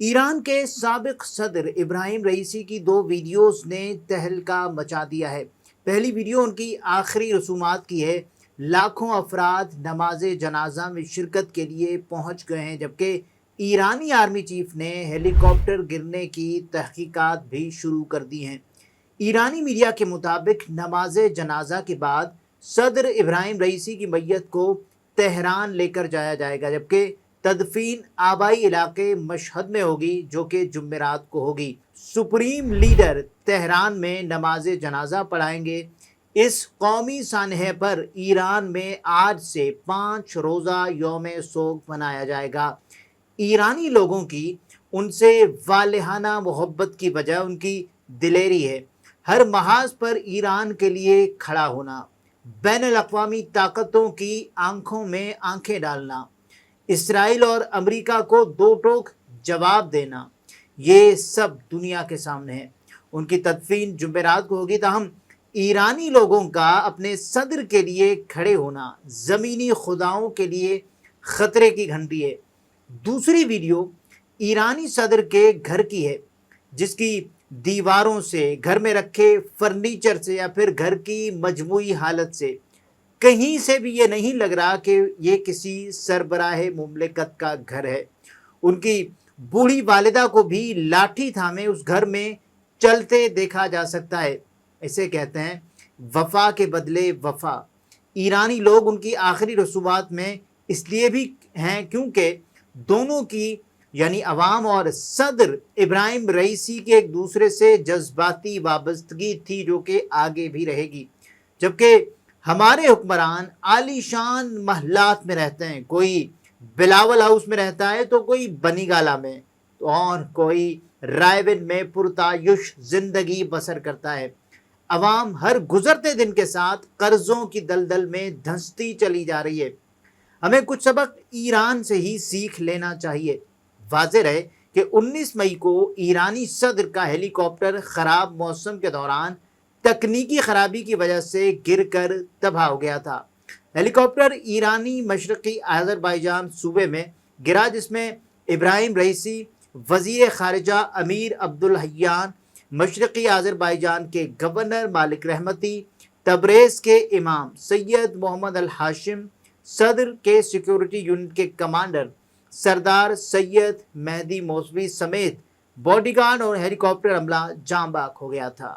Iran के साबिक सदर इब्राहिम रईसी की दो वीडियोस ने तहलका मचा दिया है। पहली वीडियो उनकी आखिरी रसूमात की है। लाखों अफराद नमाज जनाजा में शिरकत के लिए पहुंच गए हैं, जबकि ईरानी आर्मी चीफ ने हेलीकॉप्टर गिरने की तहकीकात भी शुरू कर दी हैं। ईरानी मीडिया के मुताबिक नमाज जनाजा के बाद सदर इब्राहिम रईसी की मैयत को तेहरान लेकर जाया जाएगा, जबकि तदफीन आबाई इलाके मशहद में होगी, जो कि जुमेरात को होगी। सुप्रीम लीडर तेहरान में नमाज जनाजा पढ़ाएंगे। इस कौमी सानहे पर ईरान में आज से 5 रोज़ा यौम सोग मनाया जाएगा। ईरानी लोगों की उनसे वालिहाना मोहब्बत की वजह उनकी दिलेरी है। हर महाज पर ईरान के लिए खड़ा होना, बैनुल-अक़वामी ताकतों की आंखों में आंखें डालना, इसराइल और अमेरिका को दो टोक जवाब देना, ये सब दुनिया के सामने है। उनकी तदफीन जुमेरात को होगी, ताहम ईरानी लोगों का अपने सदर के लिए खड़े होना ज़मीनी खुदाओं के लिए ख़तरे की घंटी है। दूसरी वीडियो ईरानी सदर के घर की है, जिसकी दीवारों से, घर में रखे फर्नीचर से या फिर घर की मजमूई हालत से कहीं से भी ये नहीं लग रहा कि ये किसी सरबराह मुमलिकत का घर है। उनकी बूढ़ी वालिदा को भी लाठी थामे उस घर में चलते देखा जा सकता है। इसे कहते हैं वफा के बदले वफा। ईरानी लोग उनकी आखिरी रसूमात में इसलिए भी हैं क्योंकि दोनों की यानी अवाम और सदर इब्राहिम रईसी के एक दूसरे से जज्बाती वाबस्तगी थी, जो कि आगे भी रहेगी। जबकि हमारे हुक्मरान आलीशान महलात में रहते हैं, कोई बिलावल हाउस में रहता है तो कोई बनीगाला में, और कोई रायविन में पुरतायुश जिंदगी बसर करता है। अवाम हर गुजरते दिन के साथ कर्जों की दलदल में धंसती चली जा रही है। हमें कुछ सबक ईरान से ही सीख लेना चाहिए। वाज़ेह रहे कि 19 मई को ईरानी सदर का हेलीकॉप्टर ख़राब मौसम के दौरान तकनीकी खराबी की वजह से गिरकर तबाह हो गया था। हेलीकॉप्टर ईरानी मशरक़ी आज़रबाईजान सूबे में गिरा, जिसमें इब्राहिम रईसी, वज़ीर ख़ारिजा अमीर अब्दुल हय्यान, मशरक़ी आज़रबाईजान के गवर्नर मालिक रहमती, तबरेज़ के इमाम सैयद मोहम्मद अल हाशिम, सदर के सिक्योरिटी यूनिट के कमांडर सरदार सैयद मेहदी मौसवी समेत बॉडीगार्ड और हेलीकॉप्टर अमला जाँ बाक हो गया था।